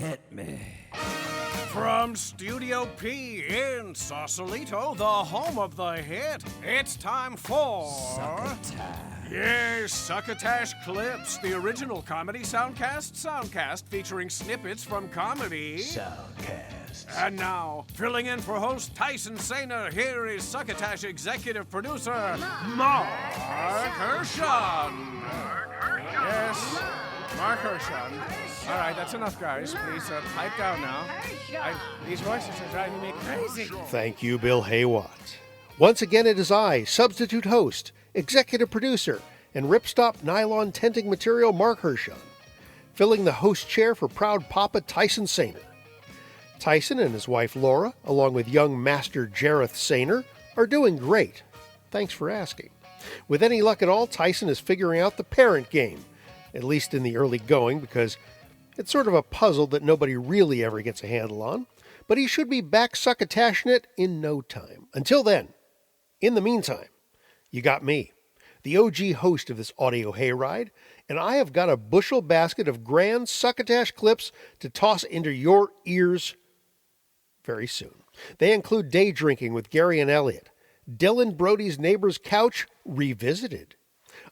Hit me. From Studio P in Sausalito, the home of the hit, it's time for... Succotash. Yes, Succotash Clips, the original comedy soundcast featuring snippets from comedy. Soundcasts. And now, filling in for host Tyson Saner, here is Succotash executive producer, Marc Hershon. Yes, Marc Hershon. All right, that's enough, guys. Please pipe down now. These voices are driving me crazy. Thank you, Bill Haywatt. Once again, it is I, substitute host, executive producer, and ripstop nylon tenting material Marc Hershon, filling the host chair for proud Papa Tyson Saner. Tyson and his wife Laura, along with young master Jareth Saner, are doing great. Thanks for asking. With any luck at all, Tyson is figuring out the parent game, at least in the early going, because it's sort of a puzzle that nobody really ever gets a handle on, but he should be back succotashing it in no time. Until then, in the meantime, you got me, the OG host of this audio hayride, and I have got a bushel basket of grand Succotash clips to toss into your ears very soon. They include Daydrinking with Gary and Elliot, Dylan Brody's Neighbor's Couch Revisited,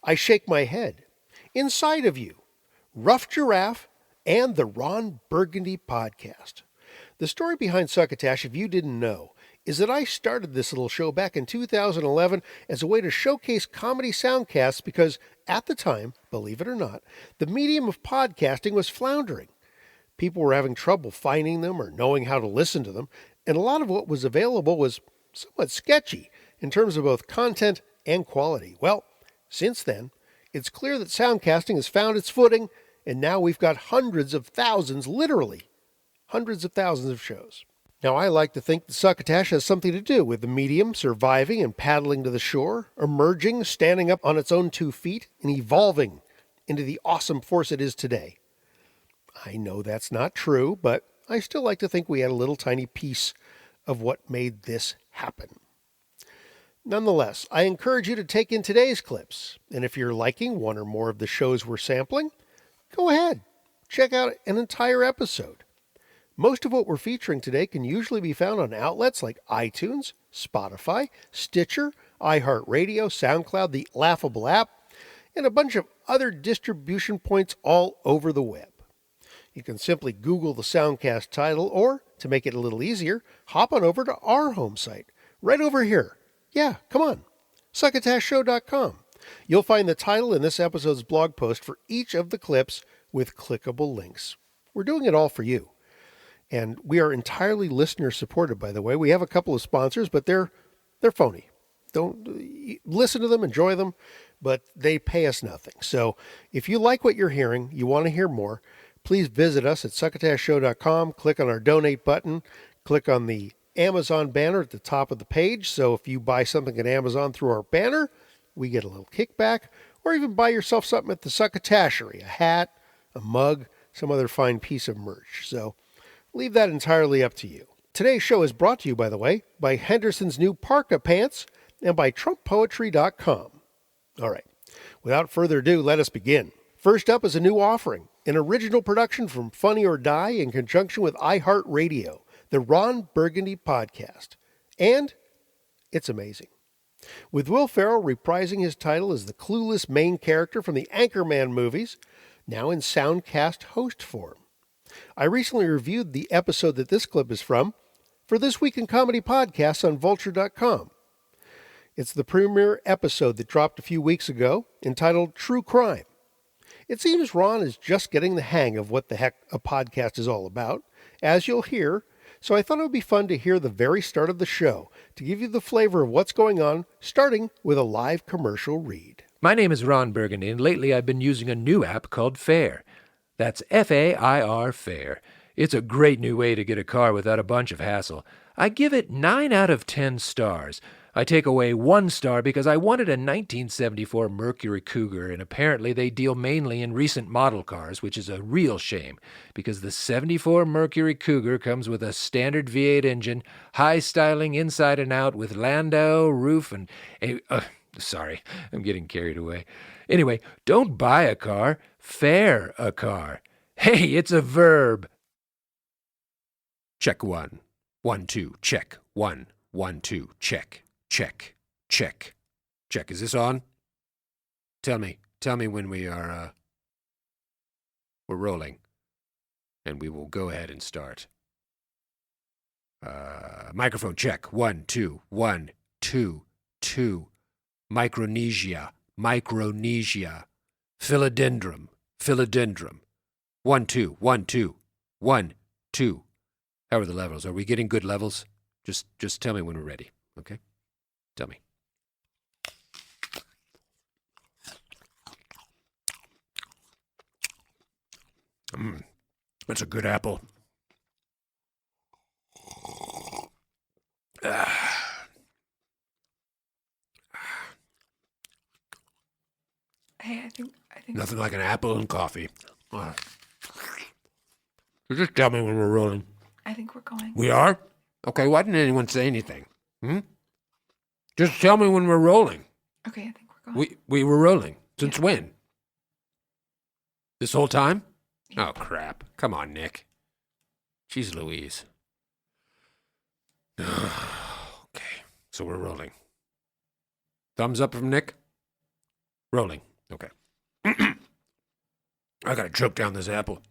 I Shake My Head, Inside of You, Rough Giraffe, and the Ron Burgundy Podcast. The story behind Succotash, if you didn't know, is that I started this little show back in 2011 as a way to showcase comedy soundcasts because, at the time, believe it or not, the medium of podcasting was floundering. People were having trouble finding them or knowing how to listen to them, and a lot of what was available was somewhat sketchy in terms of both content and quality. Well, since then, it's clear that soundcasting has found its footing, and now we've got hundreds of thousands, literally hundreds of thousands of shows. Now, I like to think that Succotash has something to do with the medium surviving and paddling to the shore, emerging, standing up on its own 2 feet, and evolving into the awesome force it is today. I know that's not true, but I still like to think we had a little tiny piece of what made this happen. Nonetheless, I encourage you to take in today's clips, and if you're liking one or more of the shows we're sampling, go ahead, check out an entire episode. Most of what we're featuring today can usually be found on outlets like iTunes, Spotify, Stitcher, iHeartRadio, SoundCloud, the Laughable app, and a bunch of other distribution points all over the web. You can simply Google the Soundcast title, or, to make it a little easier, hop on over to our home site, right over here. Yeah, come on, succotashshow.com. You'll find the title in this episode's blog post for each of the clips with clickable links. We're doing it all for you. And we are entirely listener supported, by the way. We have a couple of sponsors, but they're phony. Don't listen to them, enjoy them, but they pay us nothing. So if you like what you're hearing, you want to hear more, please visit us at succotashshow.com, click on our donate button, click on the Amazon banner at the top of the page. So if you buy something at Amazon through our banner, we get a little kickback, or even buy yourself something at the Succotashery, a hat, a mug, some other fine piece of merch. So leave that entirely up to you. Today's show is brought to you, by the way, by Henderson's new Parka Pants and by TrumpPoetry.com. All right, without further ado, let us begin. First up is a new offering, an original production from Funny or Die in conjunction with iHeartRadio, the Ron Burgundy Podcast. And it's amazing. With Will Ferrell reprising his title as the clueless main character from the Anchorman movies, now in soundcast host form. I recently reviewed the episode that this clip is from for This Week in Comedy Podcasts on Vulture.com. It's the premiere episode that dropped a few weeks ago, entitled True Crime. It seems Ron is just getting the hang of what the heck a podcast is all about, as you'll hear, so I thought it would be fun to hear the very start of the show to give you the flavor of what's going on, starting with a live commercial read. My name is Ron Burgundy, and lately I've been using a new app called Fair. That's F-A-I-R, Fair. It's a great new way to get a car without a bunch of hassle. I give it 9 out of 10 stars. I take away 1 star because I wanted a 1974 Mercury Cougar, and apparently they deal mainly in recent model cars, which is a real shame, because the 74 Mercury Cougar comes with a standard V8 engine, high styling inside and out with Landau roof and sorry, I'm getting carried away. Anyway, don't buy a car, fare a car. Hey, it's a verb. Check 1. 1, 2, check. 1, 1, 2, check. Check. Check. Check. Is this on? Tell me when we are, we're rolling. And we will go ahead and start. Microphone check. 1, 2, 1, 2, 2. Micronesia. Philodendron. 1, 2, 1, 2, 1, 2. How are the levels? Are we getting good levels? Just tell me when we're ready, okay? Tell me. That's a good apple. Hey, I think Nothing like an apple and coffee. So just tell me when we're rolling. I think we're going. We are? Okay, why didn't anyone say anything? Just tell me when we're rolling. Okay, I think we're going. We were rolling. Since when? This whole time? Oh, crap. Come on, Nick. Jeez Louise. Okay, so we're rolling. Thumbs up from Nick? Rolling. Okay. I gotta choke down this apple.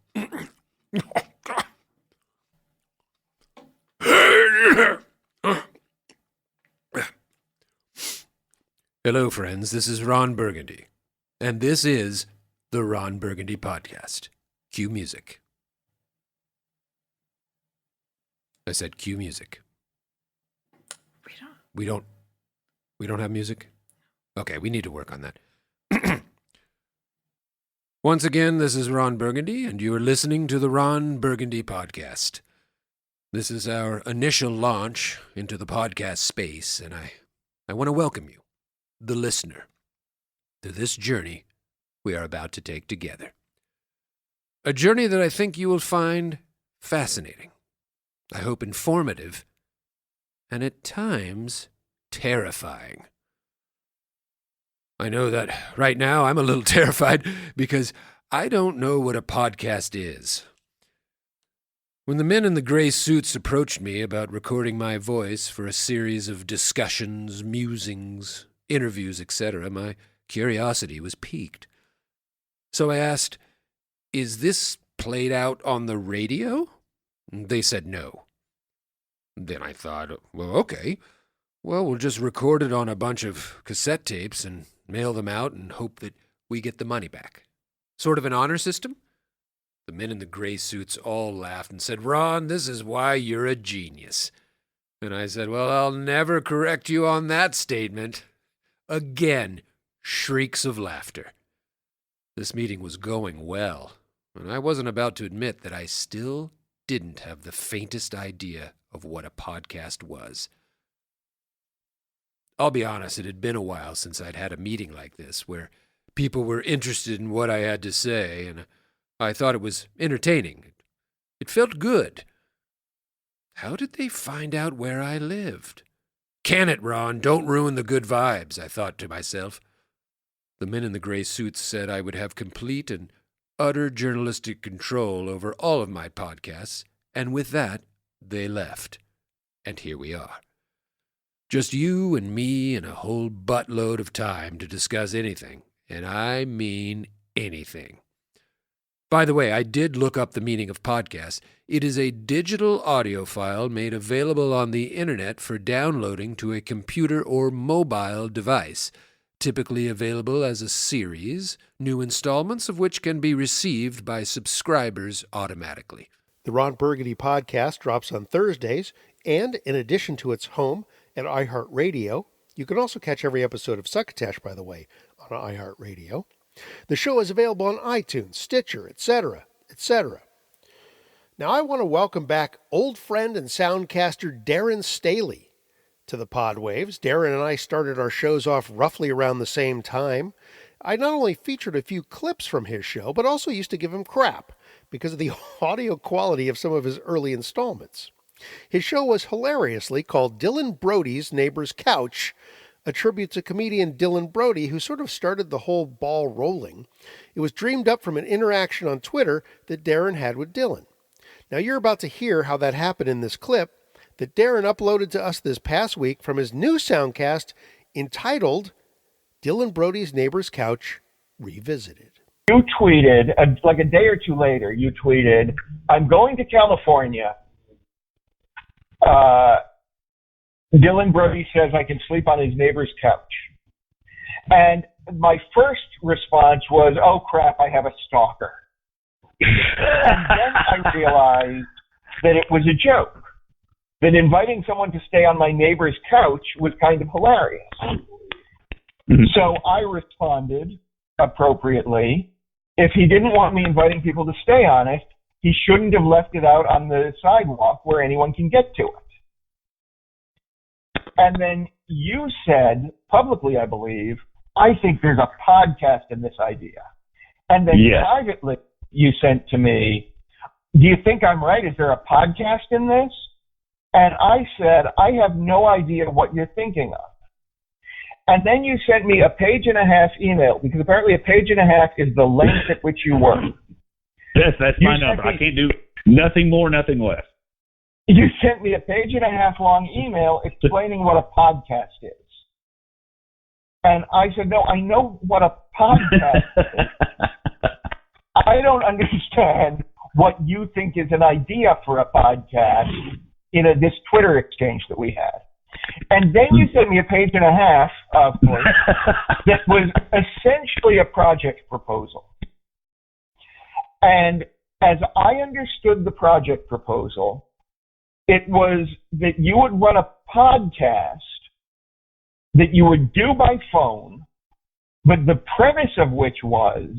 Hello, friends. This is Ron Burgundy, and this is the Ron Burgundy Podcast. Cue music. I said cue music. We don't have music? Okay, we need to work on that. Once again, this is Ron Burgundy, and you are listening to the Ron Burgundy Podcast. This is our initial launch into the podcast space, and I want to welcome you, the listener, to this journey we are about to take together. A journey that I think you will find fascinating, I hope informative, and at times terrifying. I know that right now I'm a little terrified because I don't know what a podcast is. When the men in the gray suits approached me about recording my voice for a series of discussions, musings, interviews, etc., my curiosity was piqued. So I asked, "Is this played out on the radio?" They said no. Then I thought, well, okay. Well, we'll just record it on a bunch of cassette tapes and mail them out and hope that we get the money back. Sort of an honor system? The men in the gray suits all laughed and said, "Ron, this is why you're a genius." And I said, "Well, I'll never correct you on that statement." Again, shrieks of laughter. This meeting was going well, and I wasn't about to admit that I still didn't have the faintest idea of what a podcast was. I'll be honest, it had been a while since I'd had a meeting like this, where people were interested in what I had to say, and I thought it was entertaining. It felt good. How did they find out where I lived? Can it, Ron? Don't ruin the good vibes, I thought to myself. The men in the gray suits said I would have complete and utter journalistic control over all of my podcasts, and with that, they left. And here we are. Just you and me and a whole buttload of time to discuss anything, and I mean anything. By the way, I did look up the meaning of podcast. It is a digital audio file made available on the internet for downloading to a computer or mobile device, typically available as a series, new installments of which can be received by subscribers automatically. The Ron Burgundy Podcast drops on Thursdays, and in addition to its home at iHeartRadio, you can also catch every episode of Succotash, by the way, on iHeartRadio. The show is available on iTunes, Stitcher, etc., etc. Now I want to welcome back old friend and soundcaster Darren Staley to the Podwaves. Darren and I started our shows off roughly around the same time. I not only featured a few clips from his show, but also used to give him crap because of the audio quality of some of his early installments. His show was hilariously called Dylan Brody's Neighbor's Couch, a tribute to comedian Dylan Brody, who sort of started the whole ball rolling. It was dreamed up from an interaction on Twitter that Darren had with Dylan. Now you're about to hear how that happened in this clip that Darren uploaded to us this past week from his new soundcast entitled Dylan Brody's Neighbor's Couch Revisited. You tweeted, like a day or two later, you tweeted, I'm going to California. Dylan Brody says I can sleep on his neighbor's couch. And my first response was, oh crap, I have a stalker. And then I realized that it was a joke, that inviting someone to stay on my neighbor's couch was kind of hilarious. Mm-hmm. So I responded appropriately. If he didn't want me inviting people to stay on it, he shouldn't have left it out on the sidewalk where anyone can get to it. And then you said, publicly I believe, I think there's a podcast in this idea. And then privately you sent to me, do you think I'm right? Is there a podcast in this? And I said, I have no idea what you're thinking of. And then you sent me a 1.5-page email, because apparently 1.5 pages is the length at which you work. Yes, that's my number. I can't do nothing more, nothing less. You sent me a 1.5 page long email explaining what a podcast is. And I said, no, I know what a podcast is. I don't understand what you think is an idea for a podcast in this Twitter exchange that we had. And then you sent me a 1.5 pages, of course, that was essentially a project proposal. And as I understood the project proposal, it was that you would run a podcast that you would do by phone, but the premise of which was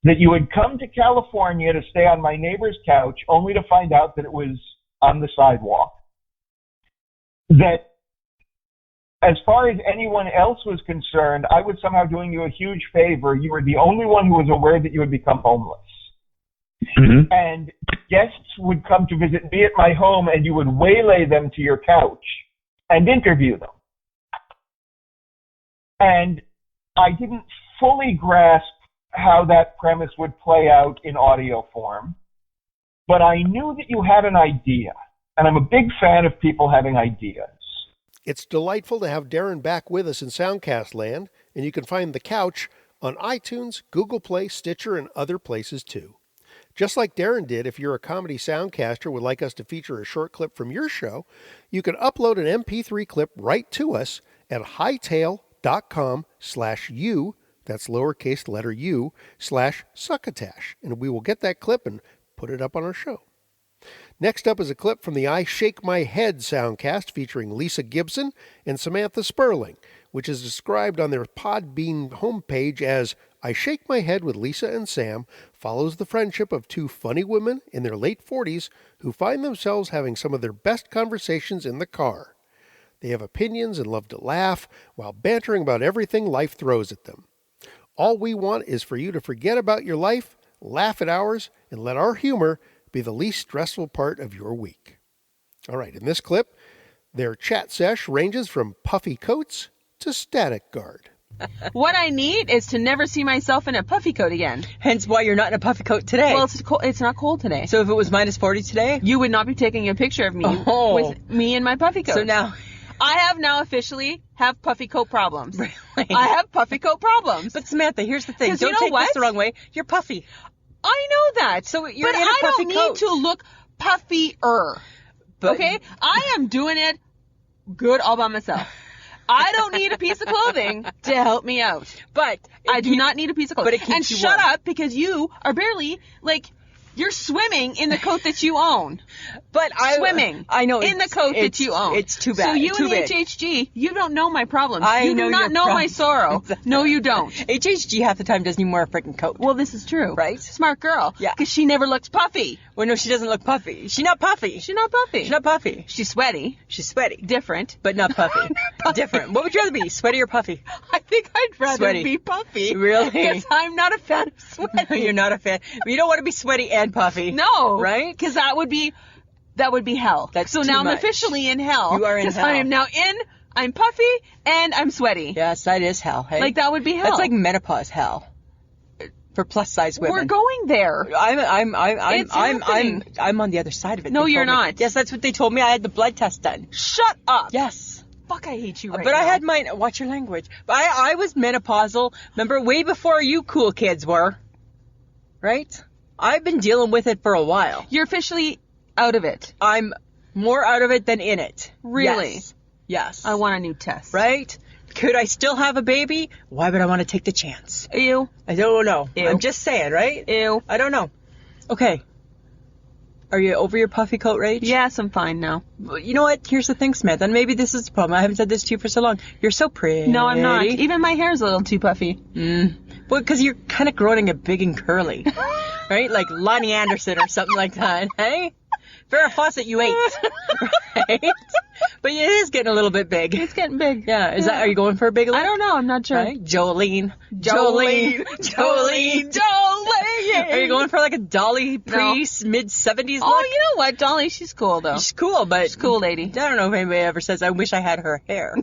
that you would come to California to stay on my neighbor's couch only to find out that it was on the sidewalk. That as far as anyone else was concerned, I was somehow doing you a huge favor. You were the only one who was aware that you would become homeless. Mm-hmm. And guests would come to visit me at my home, and you would waylay them to your couch and interview them. And I didn't fully grasp how that premise would play out in audio form, but I knew that you had an idea, and I'm a big fan of people having ideas. It's delightful to have Darren back with us in Soundcast land, and you can find The Couch on iTunes, Google Play, Stitcher, and other places too. Just like Darren did, if you're a comedy soundcaster would like us to feature a short clip from your show, you can upload an MP3 clip right to us at hightail.com/u, that's lowercase letter u, /Succotash, and we will get that clip and put it up on our show. Next up is a clip from the I Shake My Head soundcast featuring Lisa Gibson and Samantha Sperling, which is described on their Podbean homepage as I Shake My Head with Lisa and Sam follows the friendship of two funny women in their late 40s who find themselves having some of their best conversations in the car. They have opinions and love to laugh while bantering about everything life throws at them. All we want is for you to forget about your life, laugh at ours, and let our humor be the least stressful part of your week. All right, in this clip, their chat sesh ranges from puffy coats to static guard. What I need is to never see myself in a puffy coat again. Hence why you're not in a puffy coat today. Well, it's not cold today. So if it was minus 40 today? You would not be taking a picture of me with me in my puffy coat. So now... I have now officially have puffy coat problems. Really? I have puffy coat problems. But Samantha, here's the thing. Don't take this the wrong way. You're puffy. I know that. So you're in a puffy coat. But I don't need to look puffier. Okay? I am doing it good all by myself. I don't need a piece of clothing to help me out. But I do not need a piece of clothing. But it keeps you shut warm. up, because you are barely, you're swimming in the coat that you own. But I know in the coat that you own. It's too bad. So you too and big. HHG, you don't know my problems. I you know do not your know my problems. sorrow. No, you don't. HHG half the time doesn't even wear a freaking coat. Well, this is true. Right? Smart girl. Yeah. Because she never looks puffy. Well, no, she doesn't look puffy. She's not puffy. She's not puffy. She's not puffy. She's sweaty. She's sweaty. Different. But not puffy. Different. What would you rather be, sweaty or puffy? I think I'd rather Sweaty. be puffy. Really? Because I'm not a fan of sweaty. No, you're not a fan. You don't want to be sweaty and puffy. No. Right? Because that would be hell. That's so too now much. I'm officially in hell. You are in hell. I am now I'm puffy and I'm sweaty. Yes, that is hell. Hey? That would be hell. That's like menopause hell. for plus size women. We're going there. I'm happening. I'm on the other side of it. No, They you're told me. not. Yes, that's what they told me. I had the blood test done. Shut up. Yes. Fuck, I hate you right But now. I had mine. Watch your language. But I was menopausal. Remember, way before you cool kids were. Right? I've been dealing with it for a while. You're officially out of it. I'm more out of it than in it. Really? Yes. I want a new test. Right? Could I still have a baby? Why would I want to take the chance? Ew. I don't know. Ew. I'm just saying, right? Ew. I don't know. Okay. Are you over your puffy coat rage? Yes, I'm fine now. You know what? Here's the thing, Smith, and maybe this is the problem. I haven't said this to you for so long. You're so pretty. No, I'm not. Even my hair's a little too puffy. Well, because you're kind of growing it big and curly. Right? Like Lonnie Anderson or something like that, hey? Farrah Fawcett, you ate. Right? But it is getting a little bit big. It's getting big. Yeah. Are you going for a big look? I don't know. I'm not sure. Right? Jolene. Jolene. Are you going for like a Dolly mid-70s look? Oh, you know what? Dolly, she's cool, though. She's cool, but... She's a cool lady. I don't know if anybody ever says, I wish I had her hair.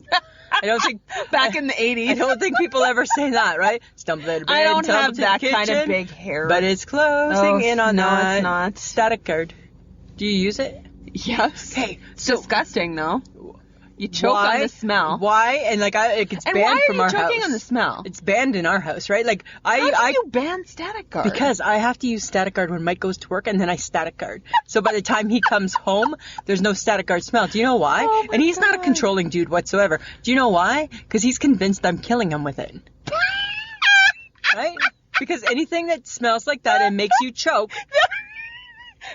I don't think... Back in the 80s. I don't think people ever say that, right? Stumble out of bed, I don't tumble have to that the kind of kitchen, big hair. But it's closing in on no, that. it's not. Static guard. Do you use it? Yes. Hey, It's disgusting, though. You choke on the smell. Why? And like, it gets And banned why are from you our choking house. on the smell? It's banned in our house, right? Like, How do you ban static guard? because I have to use static guard when Mike goes to work, and then I static guard. So by the time he comes home, there's no static guard smell. Do you know why? Oh my And he's not a God. controlling dude whatsoever. Do you know why? Because he's convinced I'm killing him with it. Right? Because anything that smells like that and makes you choke,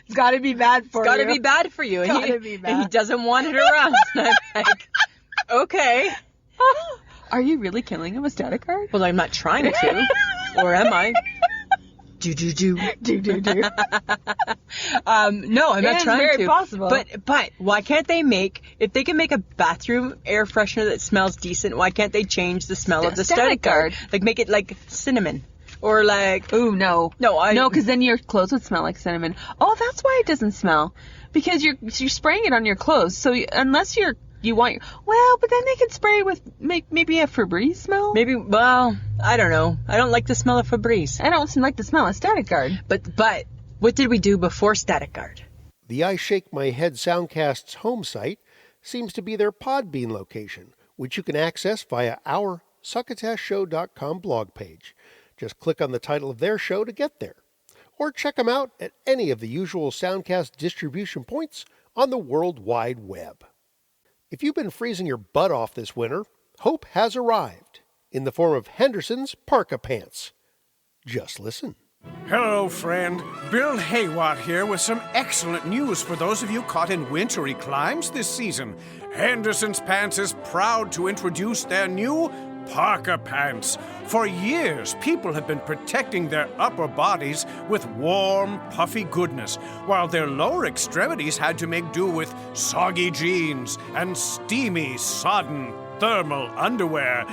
It's got to be bad for it's got to you. be bad for you. And Gotta be bad. And he doesn't want it around. And I'm like, okay. Are you really killing him with static guard? Well, I'm not trying to. Or am I? Do. Do. No, I'm not It's trying very to. possible. But why can't they if they can make a bathroom air freshener that smells decent, why can't they change the smell of the static guard? Like make it like cinnamon. Or like, Ooh, no. No, because then your clothes would smell like cinnamon. Oh, that's why it doesn't smell. Because you're spraying it on your clothes. So unless you want, but then they could spray it with maybe a Febreze smell. maybe, well, I don't know. I don't like the smell of Febreze. I don't like the smell of static guard. But what did we do before static guard? The I Shake My Head Soundcast's home site seems to be their Podbean location, which you can access via our succotashshow.com blog page. Just click on the title of their show to get there. Or check them out at any of the usual Soundcast distribution points on the World Wide Web. If you've been freezing your butt off this winter, hope has arrived in the form of Henderson's Parka Pants. Just listen. Hello, friend. Bill Haywatt here with some excellent news for those of you caught in wintry climes this season. Henderson's Pants is proud to introduce their new Parka Pants. For years, people have been protecting their upper bodies with warm, puffy goodness, while their lower extremities had to make do with soggy jeans and steamy, sodden thermal underwear.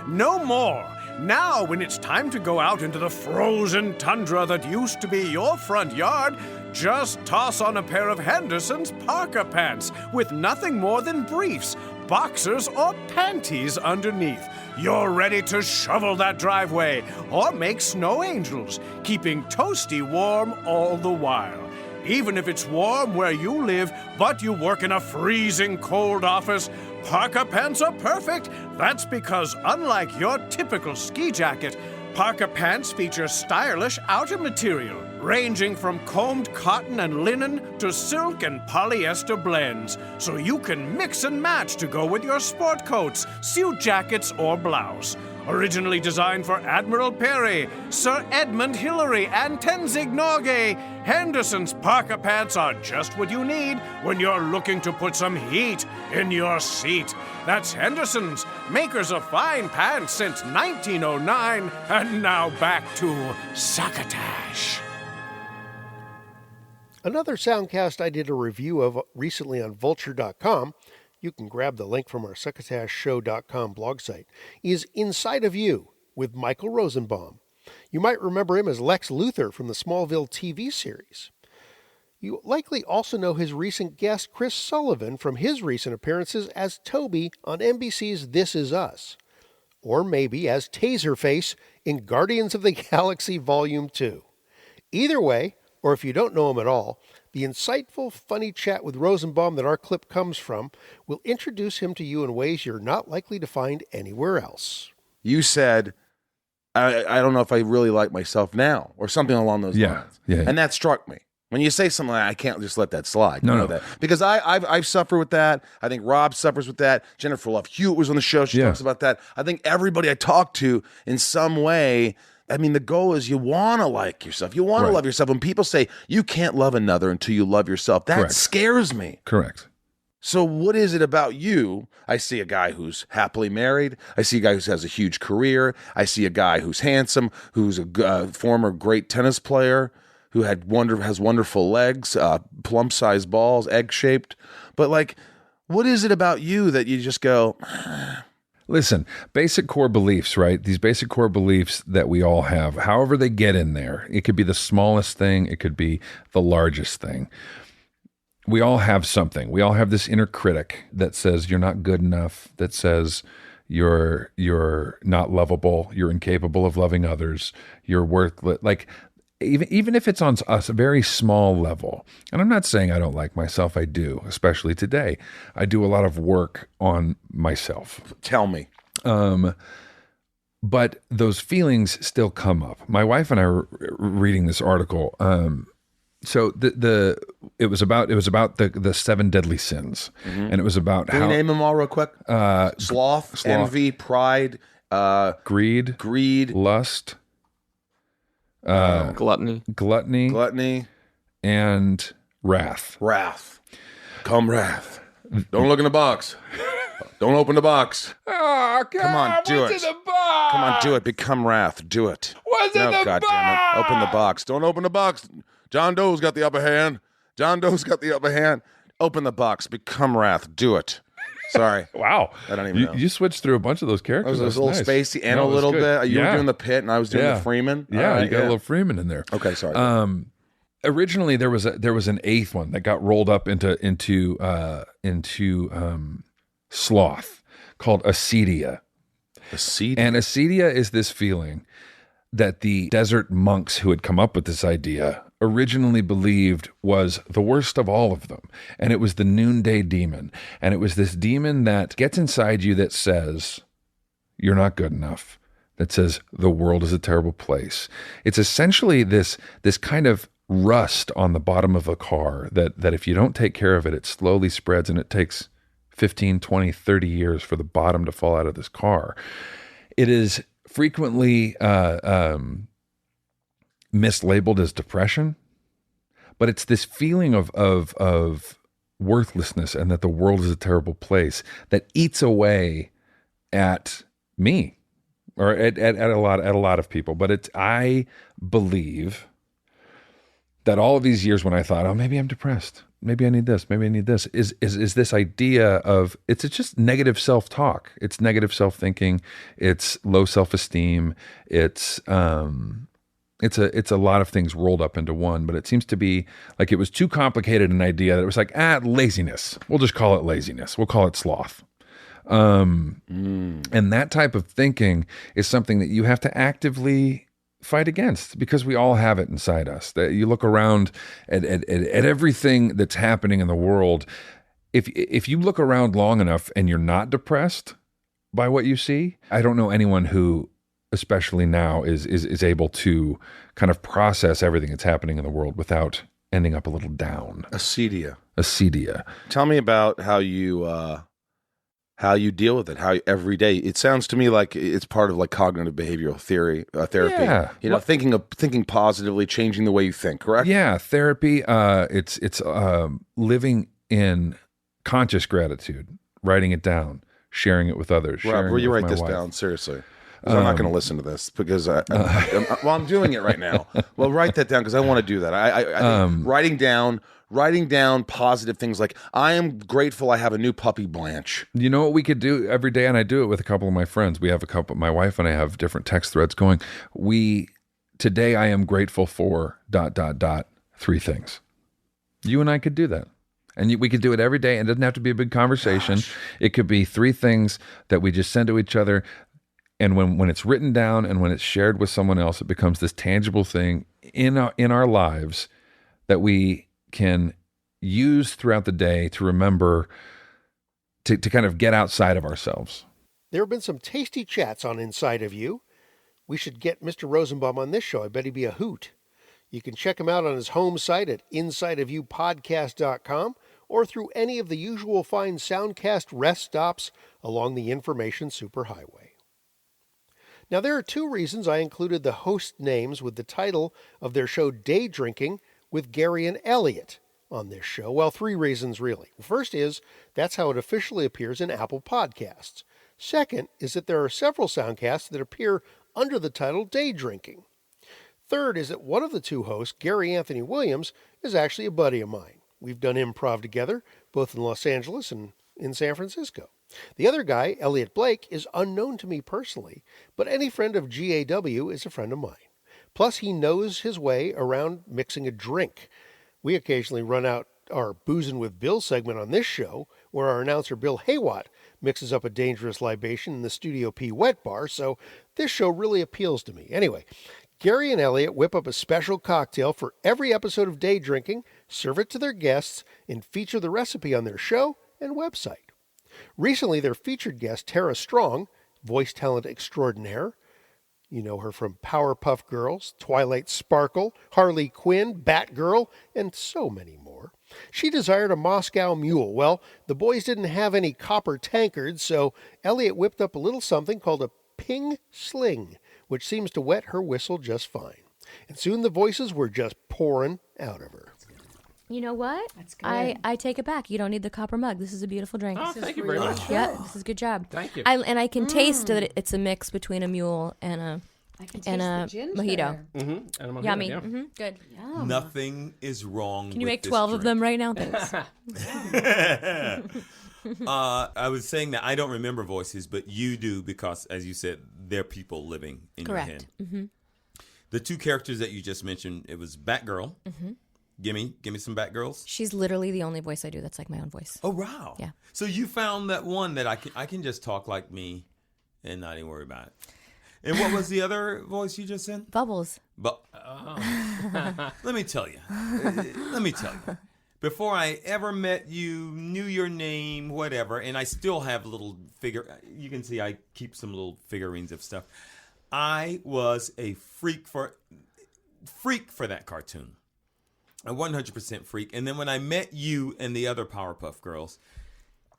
No more. Now, when it's time to go out into the frozen tundra that used to be your front yard, just toss on a pair of Henderson's Parka Pants with nothing more than briefs, boxers, or panties underneath. You're ready to shovel that driveway or make snow angels, keeping toasty warm all the while. Even if it's warm where you live, but you work in a freezing cold office, Parka Pants are perfect. That's because, unlike your typical ski jacket, Parka Pants feature stylish outer material, ranging from combed cotton and linen to silk and polyester blends, so you can mix and match to go with your sport coats, suit jackets, or blouse. Originally designed for Admiral Perry, Sir Edmund Hillary, and Tenzing Norgay, Henderson's Parka Pants are just what you need when you're looking to put some heat in your seat. That's Henderson's, makers of fine pants since 1909, and now back to Succotash. Another Soundcast I did a review of recently on vulture.com, you can grab the link from our succotashshow.com blog site, is Inside of You with Michael Rosenbaum. You might remember him as Lex Luthor from the Smallville TV series. You likely also know his recent guest Chris Sullivan from his recent appearances as Toby on NBC's This Is Us. or maybe as Taserface in Guardians of the Galaxy Volume 2. Either way, or if you don't know him at all, the insightful, funny chat with Rosenbaum that our clip comes from will introduce him to you in ways you're not likely to find anywhere else. You said, I don't know if I really like myself now, or something along those lines. Yeah. And that struck me. When you say something like, I can't just let that slide. No. That. Because I've suffered with that. I think Rob suffers with that. Jennifer Love Hewitt was on the show. She talks about that. I think everybody I talk to in some way, I mean, the goal is you want to like yourself. You want to love yourself. When people say, you can't love another until you love yourself, that scares me. Correct. So what is it about you? I see a guy who's happily married. I see a guy who has a huge career. I see a guy who's handsome, who's a former great tennis player, who has wonderful legs, plump-sized balls, egg-shaped. But, like, what is it about you that you just go... Listen, basic core beliefs, right? These basic core beliefs that we all have, however they get in there. It could be the smallest thing. It could be the largest thing. We all have something. We all have this inner critic that says you're not good enough, that says you're not lovable, you're incapable of loving others, you're worthless. Like, even if it's on a very small level, and I'm not saying I don't like myself, I do, especially today. I do a lot of work on myself. Tell me. But those feelings still come up. My wife and I were reading this article. So it was about the 7 deadly sins, and it was about Can we name them all real quick? Sloth, envy, pride, greed, lust, gluttony, and wrath. Come wrath. Don't look in the box. Don't open the box. Oh, God, come on, do it. In the box? Come on, do it. Become wrath. Do it. What's in the God box? Damn it. Open the box. Don't open the box. John Doe's got the upper hand. Open the box. Become wrath. Do it. Sorry. Wow. I don't even know. You switched through a bunch of those characters. I was a little spacey and a little bit. You were doing the Pit and I was doing the Freeman. Yeah, you got a little Freeman in there. Okay, sorry. Originally there was an 8th one that got rolled up into sloth called acedia. And acedia is this feeling that the desert monks who had come up with this idea originally believed was the worst of all of them. And it was the noonday demon. And it was this demon that gets inside you that says, you're not good enough. That says, the world is a terrible place. It's essentially this kind of rust on the bottom of a car that if you don't take care of it, it slowly spreads, and it takes 15, 20, 30 years for the bottom to fall out of this car. It is frequently mislabeled as depression, but it's this feeling of worthlessness and that the world is a terrible place that eats away at me or at a lot of people. But I believe that all of these years when I thought, oh, maybe I'm depressed, maybe I need this, is this idea of it's just negative self-talk. It's negative self-thinking. It's low self-esteem. It's a lot of things rolled up into one, but it seems to be like it was too complicated an idea that it was like, laziness. We'll just call it laziness. We'll call it sloth. And that type of thinking is something that you have to actively fight against because we all have it inside us. That you look around at everything that's happening in the world. If you look around long enough and you're not depressed by what you see, I don't know anyone who, especially now, is able to kind of process everything that's happening in the world without ending up a little down. Acedia. Tell me about how you deal with it, how every day. It sounds to me like it's part of like cognitive behavioral therapy. Yeah. You know, thinking positively, changing the way you think, correct? Yeah, therapy. It's living in conscious gratitude, writing it down, sharing it with others. Rob, will you write this down? Seriously. I'm not going to listen to this because I'm doing it right now. Well, write that down because I want to do that. I writing down positive things like, I am grateful I have a new puppy, Blanche. You know what we could do every day, and I do it with a couple of my friends. We have my wife and I have different text threads going. Today I am grateful for ... 3 things. You and I could do that. And we could do it every day, and it doesn't have to be a big conversation. Gosh. It could be 3 things that we just send to each other. And when it's written down and when it's shared with someone else, it becomes this tangible thing in our lives that we can use throughout the day to remember to kind of get outside of ourselves. There have been some tasty chats on Inside of You. We should get Mr. Rosenbaum on this show. I bet he'd be a hoot. You can check him out on his home site at insideofyoupodcast.com or through any of the usual fine soundcast rest stops along the information superhighway. Now, there are 2 reasons I included the host names with the title of their show Daydrinking with Gary and Elliot on this show. Well, 3 reasons, really. The first is that's how it officially appears in Apple Podcasts. Second is that there are several soundcasts that appear under the title Daydrinking. Third is that one of the 2 hosts, Gary Anthony Williams, is actually a buddy of mine. We've done improv together, both in Los Angeles and in San Francisco. The other guy, Elliot Blake, is unknown to me personally, but any friend of GAW is a friend of mine. Plus, he knows his way around mixing a drink. We occasionally run out our Boozin' with Bill segment on this show, where our announcer Bill Haywatt mixes up a dangerous libation in the Studio P wet bar, so this show really appeals to me. Anyway, Gary and Elliot whip up a special cocktail for every episode of Daydrinking, serve it to their guests, and feature the recipe on their show and website. Recently, their featured guest, Tara Strong, voice talent extraordinaire, you know her from Powerpuff Girls, Twilight Sparkle, Harley Quinn, Batgirl, and so many more. She desired a Moscow Mule. Well, the boys didn't have any copper tankards, so Elliot whipped up a little something called a Ping Sling, which seems to wet her whistle just fine. And soon the voices were just pouring out of her. You know what? That's good. I take it back. You don't need the copper mug. This is a beautiful drink. Oh, thank you very much. Yeah, this is a good job. Thank you. I can taste that it's a mix between a mule and a mojito. Mm-hmm. And a mojito. Yummy. Yeah. Mm-hmm. Good. Yum. Nothing is wrong. Can you with make this 12 of them drink. right now? Thanks. I was saying that I don't remember voices, but you do because, as you said, they're people living in Correct. your head. Mm-hmm. The 2 characters that you just mentioned, it was Batgirl. Mm-hmm. Give me some Batgirls. She's literally the only voice I do that's like my own voice. Oh wow! Yeah. So you found that one that I can just talk like me, and not even worry about it. And what was the other voice you just said? Bubbles. But let me tell you. Before I ever met you, knew your name, whatever, and I still have little you can see I keep some little figurines of stuff. I was a freak for that cartoon. A 100% freak. And then when I met you and the other Powerpuff Girls,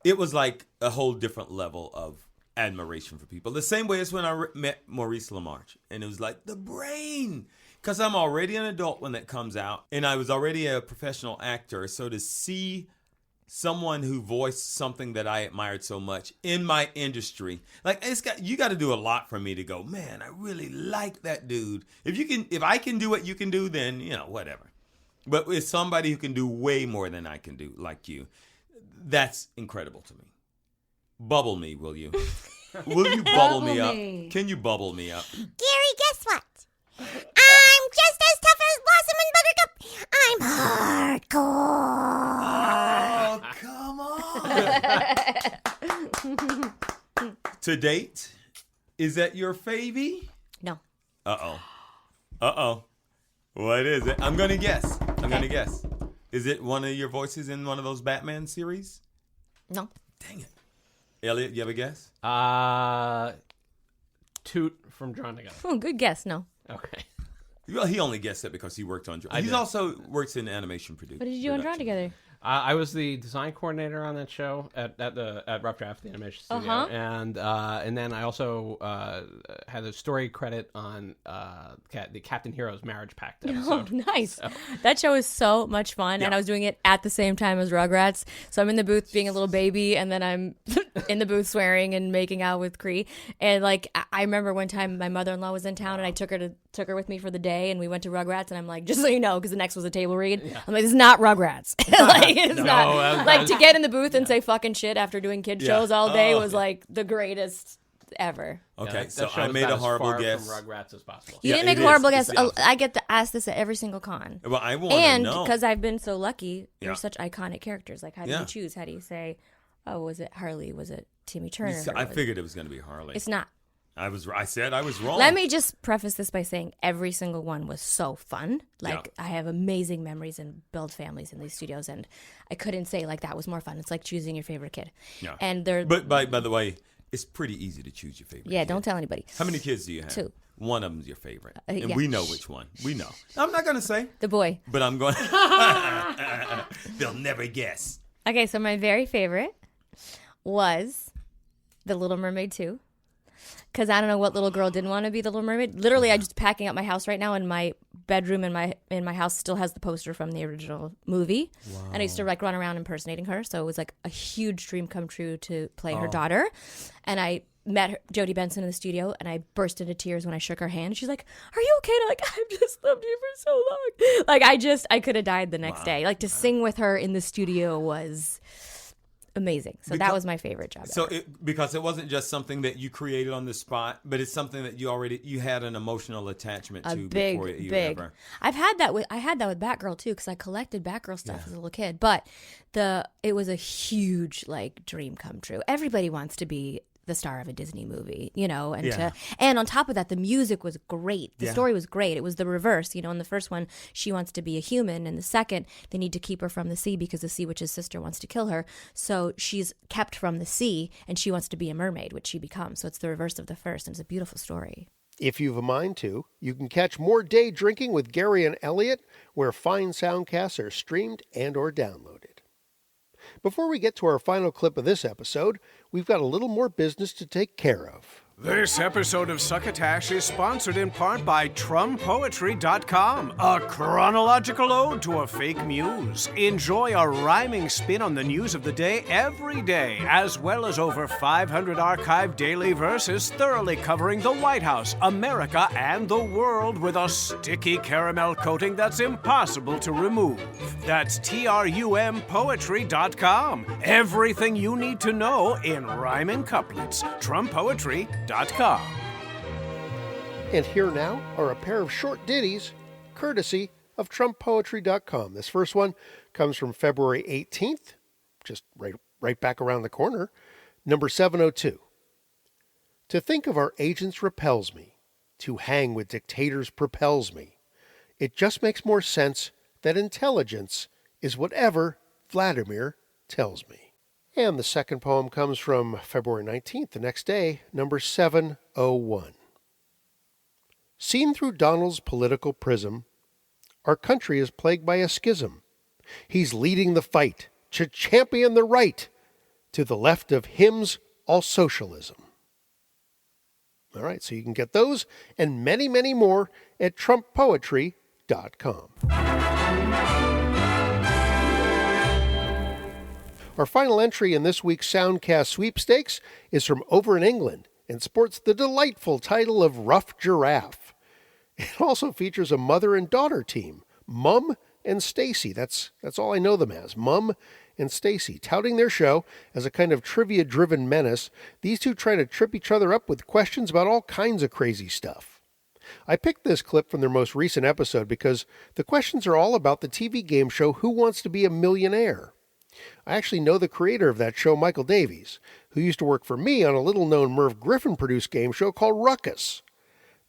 it was like a whole different level of admiration for people. The same way as when I met Maurice LaMarche. And it was like, the brain! Because I'm already an adult when that comes out. And I was already a professional actor. So to see someone who voiced something that I admired so much in my industry, like you got to do a lot for me to go, man, I really like that dude. If I can do what you can do, then, whatever. But it's somebody who can do way more than I can do, like you. That's incredible to me. Bubble me, will you? Will you bubble me up? Can you bubble me up? Gary, guess what? I'm just as tough as Blossom and Buttercup. Oh, come on. To date, is that your favy? No. Uh-oh. What is it? I'm going to guess. Is it one of your voices in one of those Batman series? No. Dang it. Elliot, you have a guess? Toot from Drawn Together. Oh, good guess. No. Okay. Well, he only guessed that because he worked on Drawn. He also works in animation production. What did you do on Drawn Together? I was the design coordinator on that show at Rough Draft, the animation studio, and then I also had a story credit on the Captain Hero's Marriage Pact episode. Oh, nice! So. That show is so much fun, and I was doing it at the same time as Rugrats. So I'm in the booth being a little baby, and then I'm in the booth swearing and making out with Cree. And like I remember one time my mother-in-law was in town, and I took her with me for the day, and we went to Rugrats, and I'm like, just so you know, because the next was a table read. Yeah. I'm like, this is not Rugrats. It's not like to get in the booth and say fucking shit after doing kid shows all day was like the greatest ever. Okay, so I made a horrible guess. From Rugrats as possible. You didn't make a horrible guess. I get to ask this at every single con. Well, I want to know. And because I've been so lucky, you're such iconic characters. Like, how do you choose? How do you say, oh, was it Harley? Was it Timmy Turner? I figured it was going to be Harley. It's not. I said I was wrong. Let me just preface this by saying every single one was so fun. Like, I have amazing memories and build families in these studios, and I couldn't say, like, that was more fun. It's like choosing your favorite kid. Yeah. And they're... But by the way, it's pretty easy to choose your favorite Yeah, kid. don't tell anybody. How many kids do you have? 2. One of them's your favorite. And yeah. we know which one. We know. I'm not going to say. The boy. But I'm going... They'll never guess. Okay, so my very favorite was The Little Mermaid 2. Because I don't know what little girl didn't want to be the Little Mermaid. Literally, I'm just packing up my house right now, and my bedroom in my house still has the poster from the original movie. Wow. And I used to like run around impersonating her, so it was like a huge dream come true to play her daughter. And I met Jodie Benson in the studio, and I burst into tears when I shook her hand. She's like, "Are you okay?" And I'm like, "I've just loved you for so long." Like I could have died the next day. Like to sing with her in the studio was amazing. So that was my favorite job. So because it wasn't just something that you created on the spot, but it's something that you had an emotional attachment to before you ever. I had that with Batgirl too, because I collected Batgirl stuff as a little kid. But it was a huge like dream come true. Everybody wants to be the star of a Disney movie, you know, and on top of that, the music was great. The story was great. It was the reverse, you know. In the first one, she wants to be a human. In the second, they need to keep her from the sea because the sea witch's sister wants to kill her. So she's kept from the sea, and she wants to be a mermaid, which she becomes. So it's the reverse of the first, and it's a beautiful story. If you've a mind to, you can catch more Day Drinking with Gary and Elliot, where fine soundcasts are streamed and or downloaded. Before we get to our final clip of this episode, we've got a little more business to take care of. This episode of Succotash is sponsored in part by TrumPoetry.com, a chronological ode to a fake muse. Enjoy a rhyming spin on the news of the day every day, as well as over 500 archived daily verses thoroughly covering the White House, America, and the world with a sticky caramel coating that's impossible to remove. That's TRUMPoetry.com. Everything you need to know in rhyming couplets. TrumPoetry.com. And here now are a pair of short ditties, courtesy of TrumpPoetry.com. This first one comes from February 18th, just right back around the corner, number 702. To think of our agents repels me. To hang with dictators propels me. It just makes more sense that intelligence is whatever Vladimir tells me. And the second poem comes from February 19th, the next day, number 701. Seen through Donald's political prism, our country is plagued by a schism. He's leading the fight to champion the right. To the left of him's all socialism. All right, so you can get those and many, many more at TrumpPoetry.com. Our final entry in this week's Soundcast sweepstakes is from over in England and sports the delightful title of Rough Giraffe. It also features a mother and daughter team, Mum and Stacy. That's all I know them as, Mum and Stacy. Touting their show as a kind of trivia-driven menace, these two try to trip each other up with questions about all kinds of crazy stuff. I picked this clip from their most recent episode because the questions are all about the TV game show Who Wants to Be a Millionaire? I actually know the creator of that show, Michael Davies, who used to work for me on a little-known Merv Griffin-produced game show called Ruckus.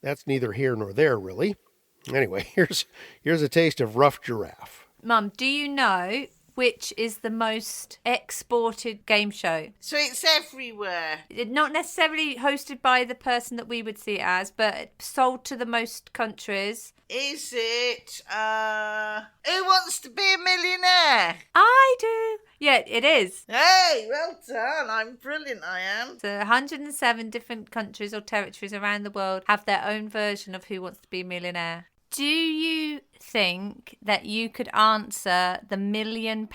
That's neither here nor there, really. Anyway, here's a taste of Rough Giraffe. Mum, do you know which is the most exported game show? So it's everywhere. Not necessarily hosted by the person that we would see it as, but sold to the most countries. Is it, Who Wants to Be a Millionaire? I do. Yeah, it is. Hey, well done. I'm brilliant, I am. So 107 different countries or territories around the world have their own version of Who Wants to Be a Millionaire. Do you think that you could answer the £1 million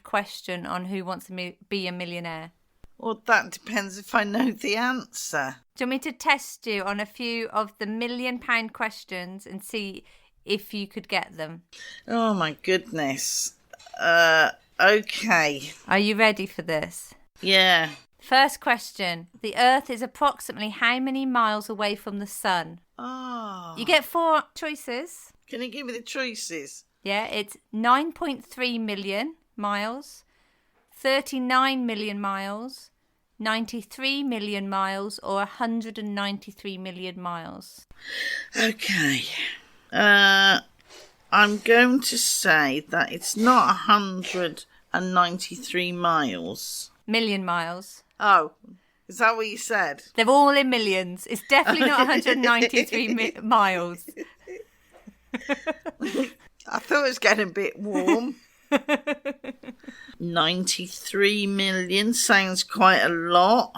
question on Who Wants to Be a Millionaire? Well, that depends if I know the answer. Do you want me to test you on a few of the £1 million questions and see if you could get them? Oh, my goodness. Okay. Are you ready for this? Yeah. First question. The Earth is approximately how many miles away from the sun? Oh. You get 4 choices. Can you give me the choices? Yeah, it's 9.3 million miles, 39 million miles, 93 million miles or 193 million miles? Okay. I'm going to say that it's not 193 miles. Million miles. Oh, is that what you said? They're all in millions. It's definitely not 193 miles. I thought it was getting a bit warm. 93 million sounds quite a lot.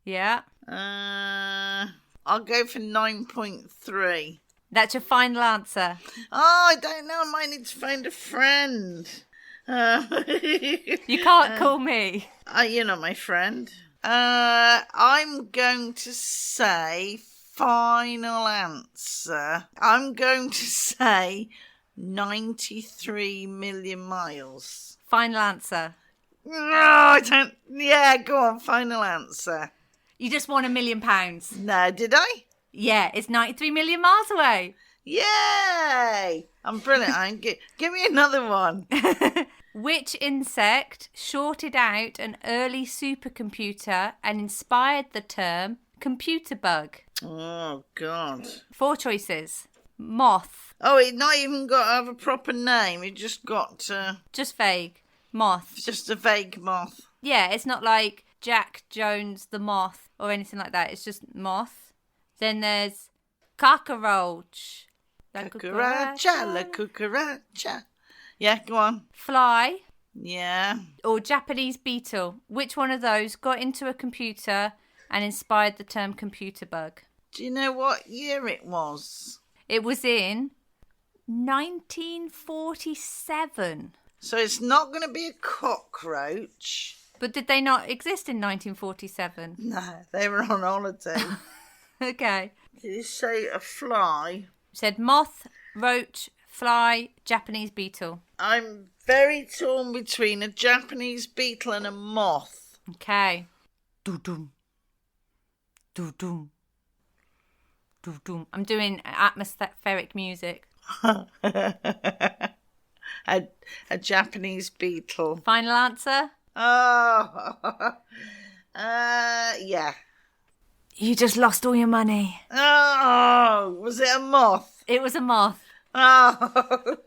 Yeah. I'll go for 9.3. That's your final answer. Oh, I don't know. I might need to find a friend. You can't call me. You're not my friend. I'm going to say final answer. I'm going to say 93 million miles. Final answer. No, I don't. Yeah, go on. Final answer. You just won £1 million. No, did I? Yeah, it's 93 million miles away. Yay! I'm brilliant. Give me another one. Which insect shorted out an early supercomputer and inspired the term computer bug? Oh, God. 4 choices. Moth. Oh, it not even got to have a proper name. It just got... Just vague. Moth. Just a vague moth. Yeah, it's not like Jack Jones the Moth or anything like that. It's just moth. Then there's cockroach. La cucaracha. Yeah, go on. Fly. Yeah. Or Japanese beetle. Which one of those got into a computer and inspired the term computer bug? Do you know what year it was? It was in 1947. So it's not going to be a cockroach. But did they not exist in 1947? No, they were on holiday. Okay. Did you say a fly? Said moth, roach, fly, Japanese beetle. I'm very torn between a Japanese beetle and a moth. Okay. Do-dum. Do-dum. Do-dum. I'm doing atmospheric music. a Japanese beetle. Final answer? Oh. Yeah. You just lost all your money. Oh, was it a moth? It was a moth. Oh.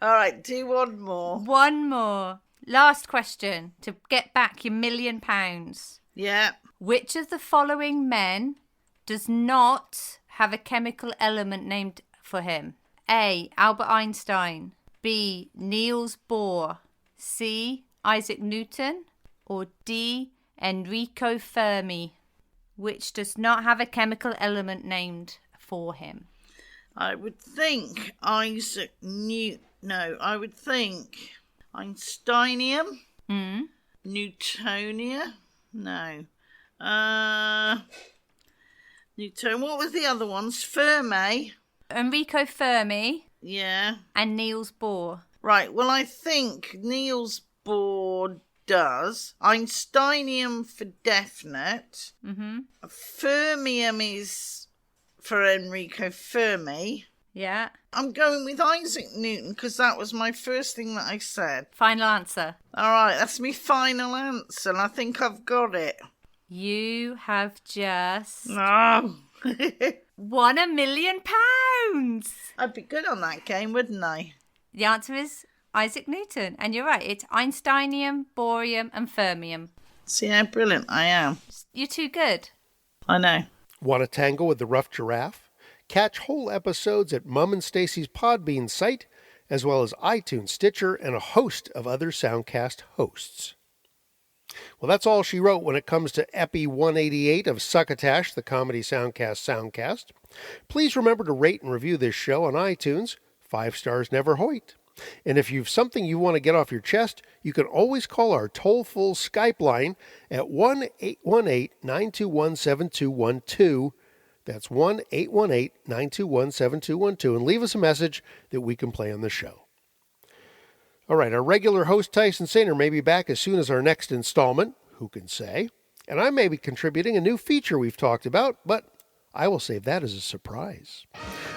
All right, do one more. One more. Last question to get back your £1 million. Yeah. Which of the following men does not have a chemical element named for him? A. Albert Einstein. B. Niels Bohr. C. Isaac Newton. Or D. Enrico Fermi. Which does not have a chemical element named for him? I would think Isaac Newton. No, I would think Einsteinium. Newtonia. No. Newton. What was the other ones? Fermi. Enrico Fermi. Yeah. And Niels Bohr. Right. Well, I think Niels Bohr does. Einsteinium for definite. Fermium is for Enrico Fermi. Yeah. I'm going with Isaac Newton because that was my first thing that I said. Final answer. All right, that's my final answer, and I think I've got it. You have just No. won £1 million. I'd be good on that game, wouldn't I? The answer is Isaac Newton. And you're right, it's Einsteinium, Bohrium and Fermium. See how brilliant I am. You're too good. I know. Want to tangle with the rough giraffe? Catch whole episodes at Mum and Stacy's Podbean site, as well as iTunes, Stitcher, and a host of other Soundcast hosts. Well, that's all she wrote when it comes to Epi188 of Succotash, the comedy soundcast. Please remember to rate and review this show on iTunes. 5 stars never hoit. And if you've something you want to get off your chest, you can always call our toll-full Skype line at 1-818-921-7212. That's 1-818-921-7212, and leave us a message that we can play on the show. All right, our regular host, Tyson Saner, may be back as soon as our next installment, who can say? And I may be contributing a new feature we've talked about, but I will save that as a surprise.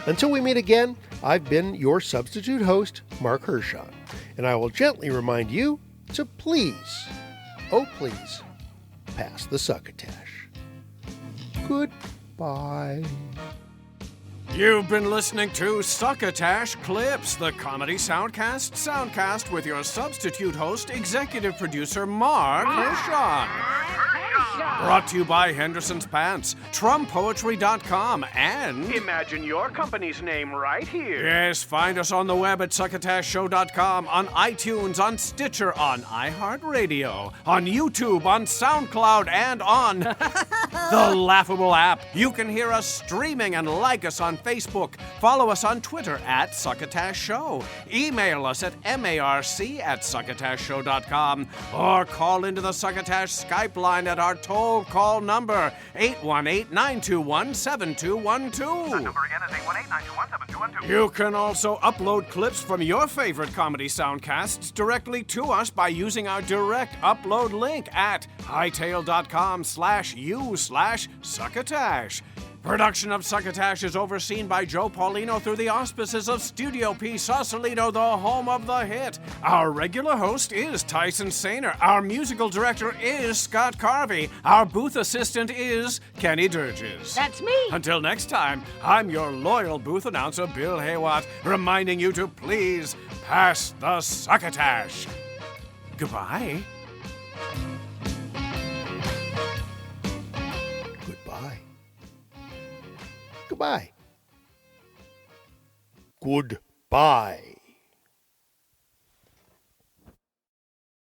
Until we meet again, I've been your substitute host, Marc Hershon, and I will gently remind you to please, oh please, pass the Succotash. Goodbye. You've been listening to Succotash Clips, the comedy soundcast with your substitute host, executive producer Marc Hershon. Brought to you by Henderson's Pants, TrumpPoetry.com, and Imagine your company's name right here. Yes, find us on the web at SuccotashShow.com, on iTunes, on Stitcher, on iHeartRadio, on YouTube, on SoundCloud, and on the Laughable app. You can hear us streaming and like us on Facebook. Follow us on Twitter at Succotash Show. Email us at marc@succotashshow.com, or call into the Succotash Skype line at our toll call number, 818-921-7212. That number again is 818-921-7212. You can also upload clips from your favorite comedy soundcasts directly to us by using our direct upload link at hightail.com/u/Succotash. Production of Succotash is overseen by Joe Paulino through the auspices of Studio P Sausalito, the home of the hit. Our regular host is Tyson Saner. Our musical director is Scott Carvey. Our booth assistant is Kenny Durges. That's me. Until next time, I'm your loyal booth announcer, Bill Haywatt, reminding you to please pass the Succotash. Goodbye. Goodbye. Goodbye.